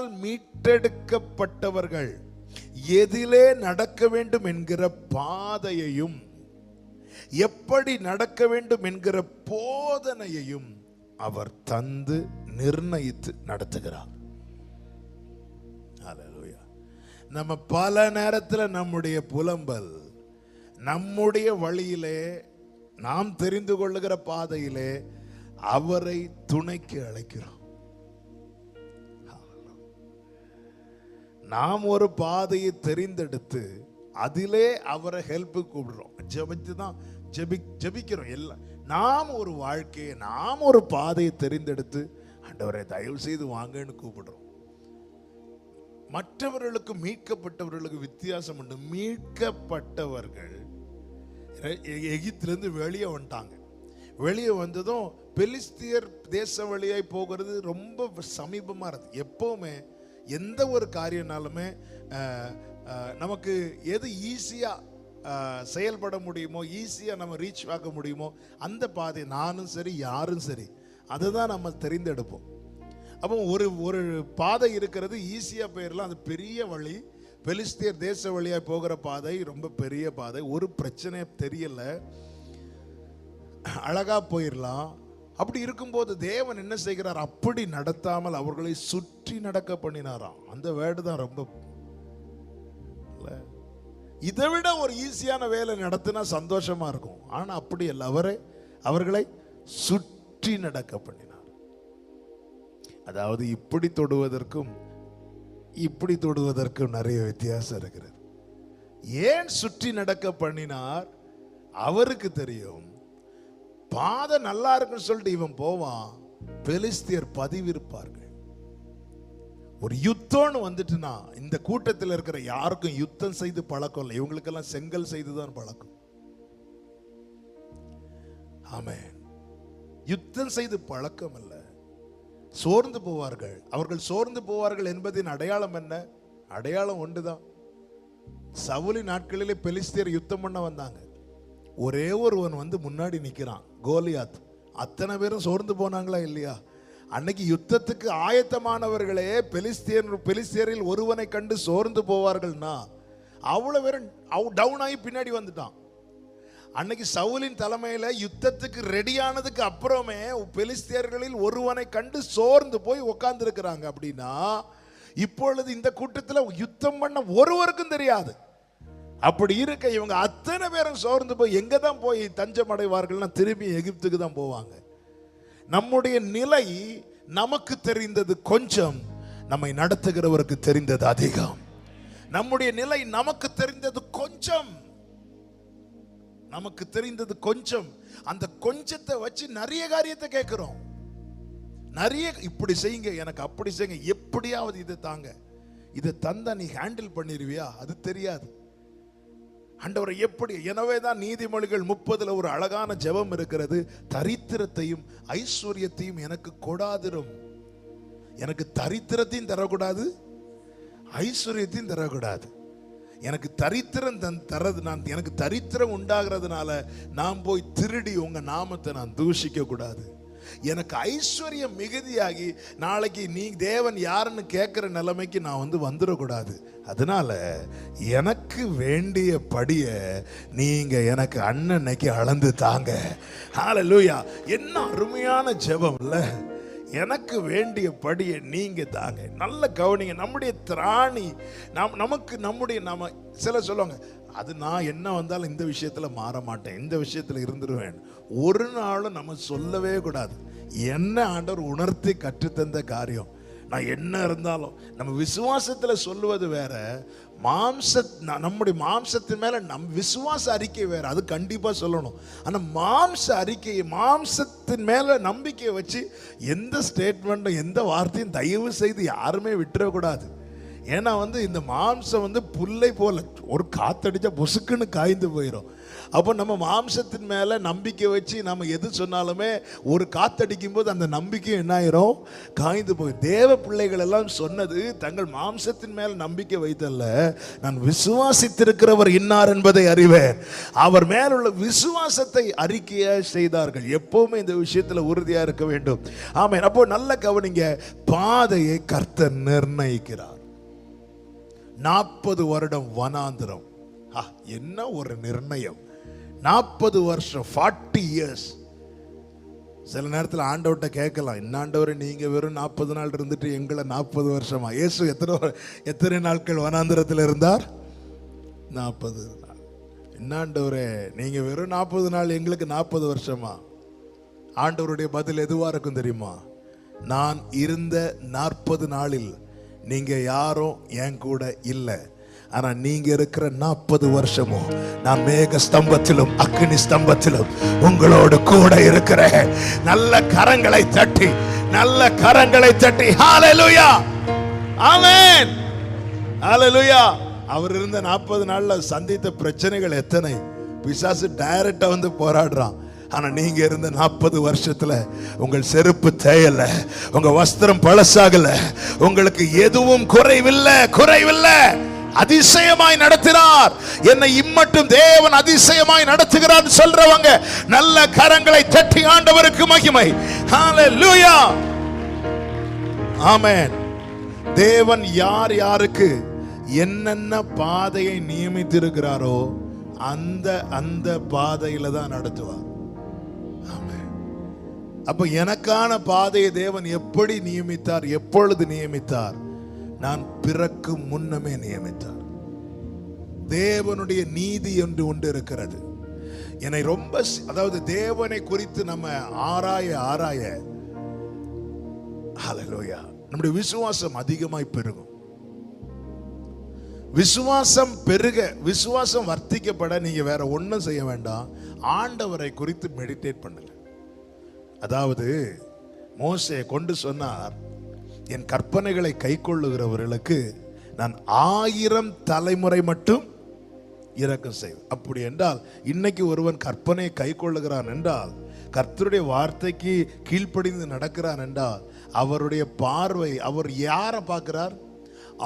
கிருபையினால் மீட்டெடுக்கப்பட்டவர்கள் எதிலே நடக்க வேண்டும் என்கிற பாதையையும் எப்படி நடக்க வேண்டும் என்கிற போதனையையும் அவர் தந்து நிர்ணயித்து நடத்துகிறார். ஹல்லேலூயா. நம்ம பல நேரத்தில் நம்முடைய புலம்பல் நம்முடைய வழியிலே நாம் தெரிந்து கொள்ளுகிற பாதையிலே அவரை துணைக்கு அழைக்கிறோம். நாம் ஒரு பாதையை தெரிந்தெடுத்து அதிலே அவரை ஹெல்ப்பு கூப்பிடுறோம். ஜெபித்து தான் ஜெபிக்கிறோம். எல்லாம் நாம் ஒரு வாழ்க்கையை நாம் ஒரு பாதையை தெரிந்தெடுத்து ஆண்டவரை தயவு செய்து வாங்கன்னு கூப்பிடுறோம். மற்றவர்களுக்கு மீட்கப்பட்டவர்களுக்கு வித்தியாசம் உண்டு. மீட்கப்பட்டவர்கள் எகிப்திலிருந்து வெளியே வந்துட்டாங்க. வெளியே வந்ததும் பெலிஸ்தியர் தேச வழியாய் போகிறது ரொம்ப சமீபமாக இருந்தது. எப்பவுமே எந்த ஒரு காரியனாலுமே நமக்கு எது ஈஸியாக செயல்பட முடியுமோ, ஈஸியாக நம்ம ரீச் ஆக முடியுமோ அந்த பாதை நானும் சரி யாரும் சரி அதை தான் நம்ம தெரிந்தெடுப்போம். அப்போ ஒரு பாதை இருக்கிறது, ஈஸியாக போயிடலாம். அது பெரிய வழி. பெலிஸ்தியர் தேச வழியாக போகிற பாதை ரொம்ப பெரிய பாதை. ஒரு பிரச்சனை தெரியல, அழகா போயிடலாம். அப்படி இருக்கும்போது தேவன் என்ன செய்கிறார்? அப்படி நடத்தாமல் அவர்களை சுற்றி நடக்க பண்ணினாராம். அந்த வேர்டு தான் ரொம்ப, இதை விட ஒரு ஈஸியான வேலை நடத்தினா சந்தோஷமா இருக்கும். ஆனா அப்படி அல்ல, அவர்களை சுற்றி நடக்க பண்ணினார். அதாவது இப்படி தொடுவதற்கும் இப்படி தொடுவதற்கும் நிறைய வித்தியாசம் இருக்கிறது. ஏன் சுற்றி நடக்க பண்ணினார்? அவருக்கு தெரியும். பாதை நல்லா இருக்குன்னு சொல்லிட்டு இவன் போவான், பெலிஸ்தியர் பதிவிருப்பார்கள். ஒரு யுத்தம்னு வந்துட்டுனா இந்த கூட்டத்தில் இருக்கிற யாருக்கும் யுத்தம் செய்து பழக்கம் இல்லை. இவங்களுக்கெல்லாம் செங்கல் செய்துதான் பழக்கம். ஆமென். யுத்தம் செய்து பழக்கம் இல்லை. சோர்ந்து போவார்கள். அவர்கள் சோர்ந்து போவார்கள் என்பதின் அடையாளம் என்ன? அடையாளம் ஒன்றுதான். சவுலி நாட்களிலே பெலிஸ்தியர் யுத்தம் பண்ண வந்தாங்க. ஒரே ஒருவன் வந்து முன்னாடி நிற்கிறான், கோலியாத். அத்தனை பேரும் சோர்ந்து போனாங்களா இல்லையா? அன்னைக்கு யுத்தத்துக்கு ஆயத்தமானவர்களே பெலிஸ்தியரில் ஒருவனை கண்டு சோர்ந்து போவார்கள்னா அவ்வளவு பேரும் டவுன் ஆகி பின்னாடி வந்துட்டான். அன்னைக்கு சவுலின் தலைமையில யுத்தத்துக்கு ரெடியானதுக்கு அப்புறமே பெலிஸ்தியர்களில் ஒருவனை கண்டு சோர்ந்து போய் உட்கார்ந்து இருக்கிறாங்க. அப்படின்னா இப்பொழுது இந்த கூட்டத்தில் யுத்தம் பண்ண ஒருவருக்கும் தெரியாது. அப்படி இருக்க இவங்க அத்தனை பேரும் சோர்ந்து போய் எங்க தான் போய் தஞ்சம் அடைவார்கள்னா திரும்பி எகிப்துக்கு தான் போவாங்க. நம்முடைய நிலை நமக்கு தெரிந்தது கொஞ்சம், நம்மை நடத்துகிறவருக்கு தெரிந்தது அதிகம். நம்முடைய நிலை நமக்கு தெரிந்தது கொஞ்சம், நமக்கு தெரிந்தது கொஞ்சம். அந்த கொஞ்சத்தை வச்சு நிறைய காரியத்தை கேட்கிறோம். நிறைய இப்படி செய்யுங்க, எனக்கு அப்படி செய்யுங்க, எப்படியாவது இதை தாங்க, இதை தந்தா நீ ஹேண்டில் பண்ணிருவியா? அது தெரியாது. ஆண்டவரை எப்படி? எனவே தான் நீதிமொழிகள் 30 ஒரு அழகான ஜெபம் இருக்கிறது. தரித்திரத்தையும் ஐஸ்வர்யத்தையும் எனக்கு கொடாதிரும். எனக்கு தரித்திரத்தையும் தரக்கூடாது, ஐஸ்வர்யத்தையும் தரக்கூடாது. எனக்கு தரித்திரம் தரது, எனக்கு தரித்திரம் உண்டாகிறதுனால நான் போய் திருடி உங்க நாமத்தை நான் தூஷிக்க கூடாது. எனக்கு ஐஸ்வர்யம் மிகுதியாகி நாளைக்கு நீ தேவன் யாருன்னு கேட்கிற நிலைமைக்கு நான் வந்துடக்கூடாது. அதனால எனக்கு வேண்டிய படிய நீங்க எனக்கு அண்ணன்னைக்கு அளந்து தாங்க. ஹல்லேலூயா. என்ன அருமையான ஜெபம் இல்ல? எனக்கு வேண்டிய படியை நீங்க தாங்க. நல்ல கவனிங்க. நம்முடைய திராணி நம்ம சில சொல்லுவாங்க, அது நான் என்ன வந்தாலும் இந்த விஷயத்துல மாற மாட்டேன், இந்த விஷயத்துல இருந்துருவேன். ஒரு நாளும் நம்ம சொல்லவே கூடாது. என்ன ஆண்டவர் உணர்த்தி கற்றுத்தந்த காரியம், நான் என்ன இருந்தாலும் நம்ம விசுவாசத்துல சொல்லுவது வேற, நம்முடைய மாம்சத்தின் மேல நம் விசுவாச அறிக்கை வேற. அது கண்டிப்பா சொல்லணும். ஆனா மாம்ச அறிக்கையை, மாம்சத்தின் மேல நம்பிக்கையை வச்சு எந்த ஸ்டேட்மெண்ட்டும் எந்த வார்த்தையும் தயவு செய்து யாருமே விட்டுறக்கூடாது. ஏன்னா இந்த மாம்சம் புல்லை போல ஒரு காத்தடிச்சா பொசுக்குன்னு காய்ந்து போயிடும். அப்போ நம்ம மாம்சத்தின் மேல நம்பிக்கை வச்சு நம்ம எது சொன்னாலுமே ஒரு காத்தடிக்கும் போது அந்த நம்பிக்கை என்ன ஆயிரும், காய்ந்து போய். தேவ பிள்ளைகள் எல்லாம் சொன்னது தங்கள் மாம்சத்தின் மேல் நம்பிக்கை வைத்தல்ல, நான் விசுவாசித்திருக்கிறவர் இன்னார் என்பதை அறிவேன். அவர் மேலுள்ள விசுவாசத்தை அறிக்கையா செய்தார்கள். எப்பவுமே இந்த விஷயத்துல உறுதியா இருக்க வேண்டும். ஆமென். அப்போ நல்ல கவனிங்க, பாதையை கர்த்தர் நிர்ணயிக்கிறார். 40 வருடம் வனாந்திரம், என்ன ஒரு நிர்ணயம். 40 வருஷம், 40 இயர்ஸ். சில நேரத்தில் ஆண்டவர்கிட்ட கேட்கலாம், என்ன ஆண்டவரை நீங்க வெறும் 40 நாள் இருந்துட்டு எங்களை 40 வருஷமா? இயேசு எத்தனை நாட்கள் வனாந்திரத்தில் இருந்தார்? 40 நாள். என்ன ஆண்டவரே நீங்க வெறும் 40 நாள், எங்களுக்கு 40 வருஷமா? ஆண்டவருடைய பதில் எதுவா இருக்கும் தெரியுமா? நான் இருந்த 40 நாளில் நீங்க யாரும் என் கூட இல்லை, ஆனா நீங்க இருக்கிற 40 வருஷமும் நான் மேக ஸ்தம்பத்திலும் அக்னி ஸ்தம்பத்திலும் உங்களோடு கூட இருக்கிறேன். நல்ல கரங்களை தட்டி, நல்ல கரங்களை தட்டி ஹalleluya, ஆமென், ஹalleluya. அவர் இருந்த 40 நாள்ல சந்தித்த பிரச்சனைகள் எத்தனை! பிசாசு டைரக்டா வந்து போராடுறான். ஆனா நீங்க இருந்த 40 வருஷத்துல உங்கள் செருப்பு தேயல, உங்க வஸ்திரம் பழசாகல, உங்களுக்கு எதுவும் குறைவில்லை. அதிசயமாய் நடத்தினார். என்னை இம்மட்டும் தேவன் அதிசயமாய் நடத்துகிறார் சொல்றவங்க நல்ல கரங்களை தட்டி ஆண்டவருக்கு மகிமை. ஹalleluya, ஆமென். தேவன் யார் யாருக்கு என்னென்ன பாதையை நியமித்திருக்கிறாரோ அந்த பாதையில தான் நடத்துவார். அப்ப எனக்கான பாதையை தேவன் எப்படி நியமித்தார், எப்பொழுது நியமித்தார்? நான் பிறக்கும் முன்னமே நியமித்தார். தேவனுடைய நீதி என்று ஒன்று இருக்கிறது. என்னை ரொம்ப, அதாவது தேவனை குறித்து நம்ம ஆராய ஹalleluya, நம்முடைய விசுவாசம் அதிகமாய் பெருகும். விசுவாசம் பெருக, விசுவாசம் வர்த்திக்கப்பட நீங்க வேற ஒன்றும் செய்ய வேண்டாம். ஆண்டவரை குறித்து மெடிடேட் பண்ணுங்க. அதாவது மோசே கொண்டு சொன்னார், என் கற்பனைகளை கை கொள்ளுகிறவர்களுக்கு நான் 1000 தலைமுறை மட்டும் இரக்கம் செய்வேன். அப்படி என்றால் இன்னைக்கு ஒருவன் கற்பனையை கை கொள்ளுகிறான் என்றால், கர்த்தருடைய வார்த்தைக்கு கீழ்ப்படிந்து நடக்கிறான் என்றால், அவருடைய பார்வை, அவர் யாரை பார்க்கிறார்?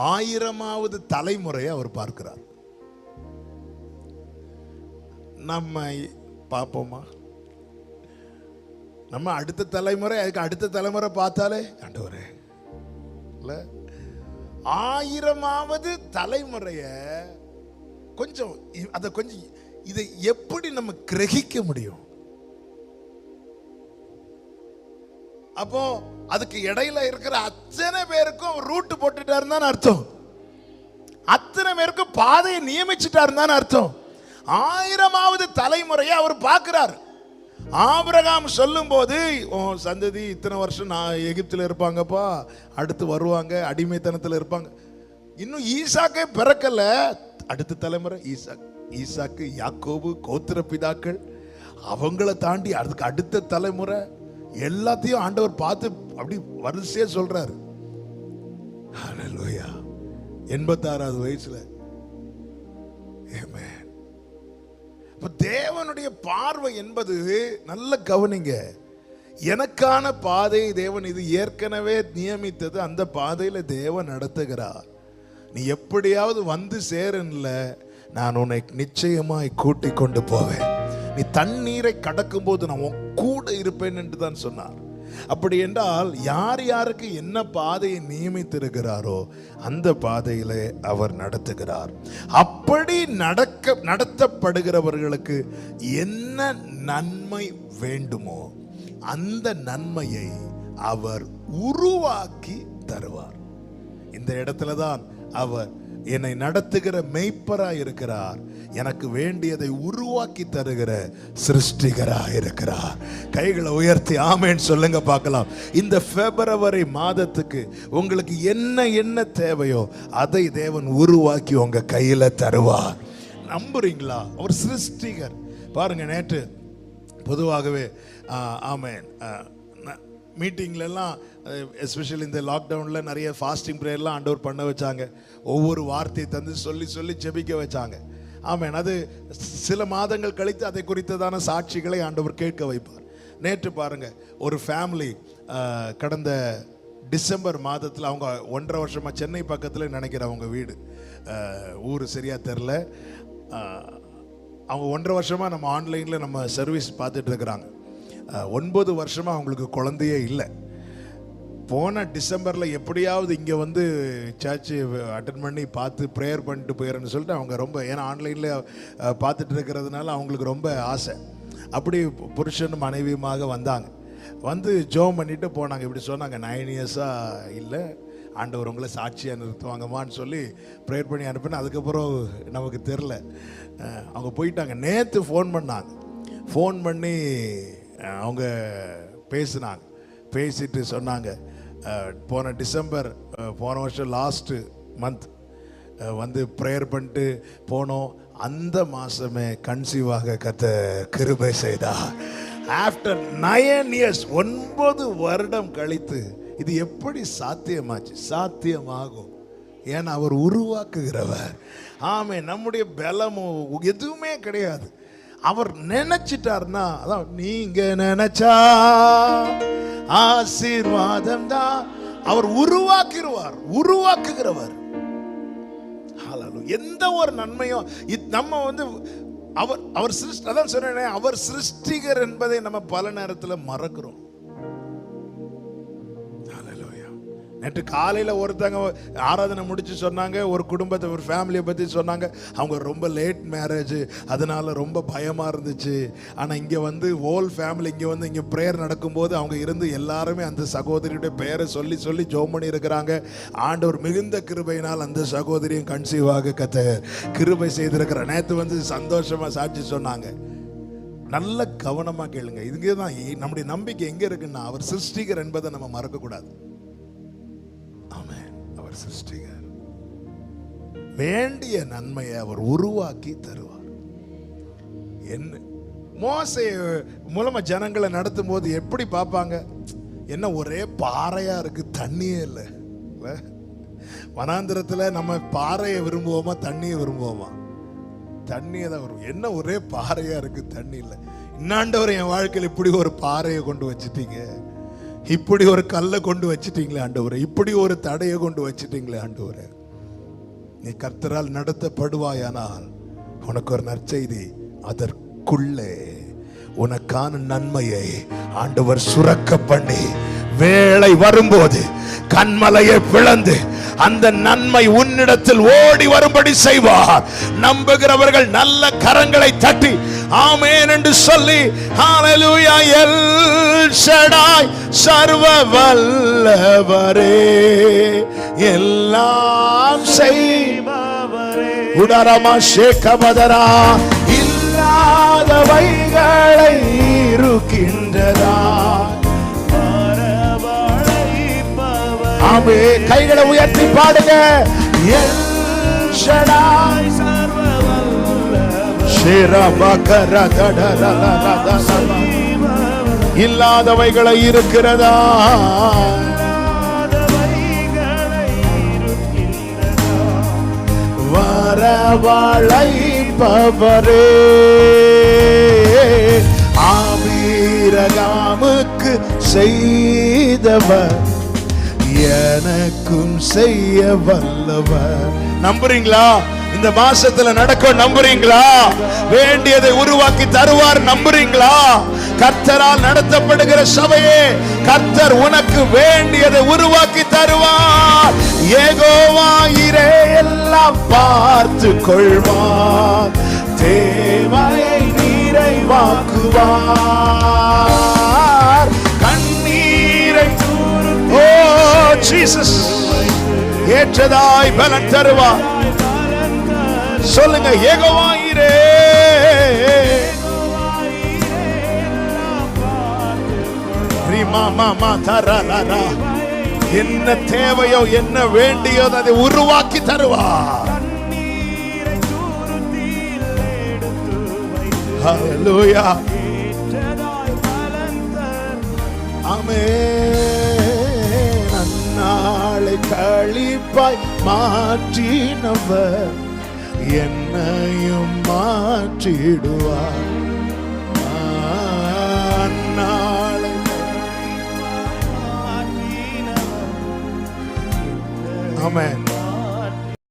1000வது தலைமுறையை அவர் பார்க்கிறார். நம்ம பார்ப்போமா? நம்ம அடுத்த தலைமுறை, அதுக்கு அடுத்த தலைமுறை பார்த்தாலே ஆண்டவரே இல்ல, 1000வது தலைமுறைய கொஞ்சம் இதை எப்படி நம்ம கிரகிக்க முடியும்? அப்போ அதுக்கு இடையில இருக்கிற அத்தனை பேருக்கும் ரூட் போட்டுட்டாருன்னு தான் அர்த்தம். அத்தனை பேருக்கும் பாதையை நியமிச்சுட்டாருன்னு தான் அர்த்தம். 1000வது தலைமுறையை அவர் பார்க்கிறார். ஆபிரகாம் சொல்லும் போது, சந்ததி இத்தனை வருஷம் நான் எகிப்தில் இருப்பாங்கப்பா, அடுத்து வருவாங்க, அடிமைத்தனத்தில் இருப்பாங்க. இன்னும் ஈசாக்கே பிறக்கல, அடுத்த தலைமுறை ஈசாக்கு, யாக்கோபு, கோத்திர பிதாக்கள், அவங்கள தாண்டி அதுக்கு அடுத்த தலைமுறை, எல்லாத்தையும் ஆண்டவர் பார்த்து அப்படி வரிசையா சொல்றாரு. ஹalleluya, 86வது வயசுல. ஆமென். தேவனுடைய பார்வை என்பது, நல்ல கவனிங்க, எனக்கான பாதை தேவன் இது ஏற்கனவே நியமித்தது, அந்த பாதையில தேவன் நடத்துகிறார். நீ எப்படியாவது வந்து சேரன்ல, நான் உன்னை நிச்சயமாய் கூட்டிக் கொண்டு போவேன். நீ தண்ணீரை கடக்கும் போது நான் உன் கூட இருப்பேன் என்று தான் சொன்னார். அப்படி என்றால் யார் யாருக்கு என்ன பாதையை நியமித்திருக்கிறாரோ அந்த பாதையிலே அவர் நடத்துகிறார். அப்படி நடத்தப்படுகிறவர்களுக்கு என்ன நன்மை வேண்டுமோ அந்த நன்மையை அவர் உருவாக்கி தருவார். இந்த இடத்துல தான் அவர் என்னை நடத்துகிற மெய்ப்பராய் இருக்கிறார். எனக்கு வேண்டியதை உருவாக்கி தருகிற சிருஷ்டிகராய் இருக்கிறார். கைகளை உயர்த்தி ஆமென் சொல்லுங்க பார்க்கலாம். இந்த பிப்ரவரி மாதத்துக்கு உங்களுக்கு என்ன தேவையோ அதை தேவன் உருவாக்கி உங்க கையில தருவார். நம்புறீங்களா? அவர் சிருஷ்டிகர். பாருங்க, நேற்று பொதுவாகவே ஆமென் மீட்டிங்லலாம், எஸ்பெஷலி இந்த லாக்டவுனில் நிறைய ஃபாஸ்டிங் ப்ரேயர்லாம் ஆண்டவர் பண்ண வச்சாங்க. ஒவ்வொரு வார்த்தையை தந்து சொல்லி சொல்லி ஜெபிக்க வச்சாங்க. ஆமென். அது சில மாதங்கள் கழித்து அதை குறித்ததான சாட்சிகளை ஆண்டவர் கேட்க வைப்பார். நேற்று பாருங்க, ஒரு ஃபேமிலி கடந்த டிசம்பர் மாதத்தில், அவங்க 1.5 வருஷமாக சென்னை பக்கத்தில் நினைக்கிற அவங்க வீடு, ஊர் சரியா தெரில, அவங்க 1.5 வருஷமாக நம்ம ஆன்லைனில் நம்ம சர்வீஸ் பார்த்துட்டு இருக்கிறாங்க. 9 வருஷமாக அவங்களுக்கு குழந்தையே இல்லை. போன டிசம்பரில் எப்படியாவது இங்கே வந்து சர்ச்சு அட்டன் பண்ணி பார்த்து ப்ரேயர் பண்ணிட்டு போயிடறேன்னு சொல்லிட்டு அவங்க ரொம்ப, ஏன்னா ஆன்லைனில் பார்த்துட்டு இருக்கிறதுனால அவங்களுக்கு ரொம்ப ஆசை. அப்படி புருஷன் மனைவியுமாக வந்தாங்க. வந்து ஜோம் பண்ணிட்டு போனாங்க. இப்படி சொன்னாங்க, 9 இயர்ஸாக இல்லை, ஆண்டவர் உங்களை சாட்சியாக நிறுத்துவாங்கம்மான்னு சொல்லி ப்ரேயர் பண்ணி அனுப்பினேன். அதுக்கப்புறம் நமக்கு தெரில, அவங்க போயிட்டாங்க. நேற்று ஃபோன் பண்ணாங்க. ஃபோன் பண்ணி அவங்க பேசினாங்க. பேசிட்டு சொன்னாங்க, போன டிசம்பர், போன வருஷம் லாஸ்ட்டு மந்த் வந்து ப்ரேயர் பண்ணிட்டு போனோம். அந்த மாதமே கன்சீவாக கர்த்தர் கிருபை செய்தார். ஆஃப்டர் 9 இயர்ஸ், 9 வருடம் கழித்து இது எப்படி சாத்தியமாச்சு? சாத்தியமாகும், ஏன்னா அவர் உருவாக்குகிறவர். ஆமே, நம்முடைய பலமோ எதுவுமே கிடையாது. அவர் நினைச்சிட்டார்னா, அதான் நீங்க நினைச்சா ஆசீர்வாதம் தான். அவர் உருவாக்குகிறவர். எந்த ஒரு நன்மையும் நம்ம வந்து அவர் சிருஷ்டி, அதான் சொன்னேன், அவர் சிருஷ்டிகர் என்பதை நம்ம பல நேரத்தில் மறக்கிறோம். நேற்று காலையில் ஒருத்தங்க ஆராதனை முடிச்சு சொன்னாங்க, ஒரு குடும்பத்தை, ஒரு ஃபேமிலியை பற்றி சொன்னாங்க. அவங்க ரொம்ப லேட் மேரேஜ், அதனால ரொம்ப பயமாக இருந்துச்சு. ஆனால் இங்கே வந்து ஹோல் ஃபேமிலி இங்கே ப்ரேயர் நடக்கும்போது அவங்க இருந்து எல்லாருமே அந்த சகோதரியுடைய பெயரை சொல்லி சொல்லி ஜெபம் பண்ணி இருக்கிறாங்க. ஆண்டவர் மிகுந்த கிருபையினால் அந்த சகோதரியும் கன்சீவாக கர்த்தர் கிருபை செய்திருக்கிறார். நேற்று வந்து சந்தோஷமாக சாட்சி சொன்னாங்க. நல்ல கவனமாக கேளுங்க. இதுங்கே தான் நம்முடைய நம்பிக்கை எங்கே இருக்குன்னா, அவர் சிருஷ்டிகர் என்பதை நம்ம மறக்கக்கூடாது. சிருஷ்டிகர், வேண்டிய நன்மையை அவர் உருவாக்கி தருவார். என்ன மோசே மூலமா ஜனங்களை நடத்தும் போது எப்படி பார்ப்பாங்க? என்ன ஒரே பாறையா இருக்கு, தண்ணியே இல்லை. வனாந்திரத்துல நம்ம பாறையை விரும்புவோமா, தண்ணியை விரும்புவோமா? தண்ணியை தான் வரும். என்ன ஒரே பாறையா இருக்கு, தண்ணி இல்லை. இன்னாண்டவர் என் வாழ்க்கையில் இப்படி ஒரு பாறையை கொண்டு வச்சுட்டீங்க, இப்படி ஒரு கல்லை கொண்டு வச்சிட்டீங்களே ஆண்டவரே, இப்படி ஒரு தடையை கொண்டு வச்சிட்டீங்களே ஆண்டவரே. நீ கர்த்தரால் நடத்தப்படுவாயானால் உனக்கு ஒரு நற்செய்தி, அதற்குள்ளே உனக்கான நன்மையை ஆண்டவர் சுரக்க பண்ணி வேளை வரும்போது கண்மலையை பிளந்து அந்த நன்மை உன்னிடத்தில் ஓடி வரும்படி செய்வார். நம்புகிறவர்கள் நல்ல கரங்களை தட்டி ஆமென் என்று சொல்லி ஹalleluya. எல் ஷடாய், சர்வ வல்லவரே, எல்லாம் செய்பவரே, உடரமா ஷேகபதரா, இல்லாதவைகளை இருக்கின்றதா. ஆமே, கைகளை உயர்த்தி பாடுங்க. எல் ஷடாய், சர்வ வல்லவரே, இல்லாதவைகளை இருக்கிறதா, வரவழைப்பவரே, ஆபிரகாமுக்கு செய்தவர் எனக்கும் செய்ய வல்லவர். நம்புறீங்களா? இந்த மாசத்துல நடக்கும், நம்புறீங்களா? வேண்டியதை உருவாக்கி தருவார், நம்புறீங்களா? கர்த்தரால் நடத்தப்படுகிற சபையே, கர்த்தர் உனக்கு வேண்டியதை உருவாக்கி தருவார். யெகோவாயிரே எல்லாம் பார்த்து கொள்வார், தேவையை நிறைவாக்குவார். கண்ணீரை ஓ ஜீசஸ் ஏற்றதாய் பலன் தருவார். சொல்லுங்க, யெகோவாயிரே, என்ன தேவையோ, என்ன வேண்டியோ அதை உருவாக்கி தருவார். ஹல்லேலூயா, ஆமென். நன்னாளை கழிப்பாய் மாற்றினவர், என்னையும் மாற்றிடுவார். அந்நாளை ஆமென்.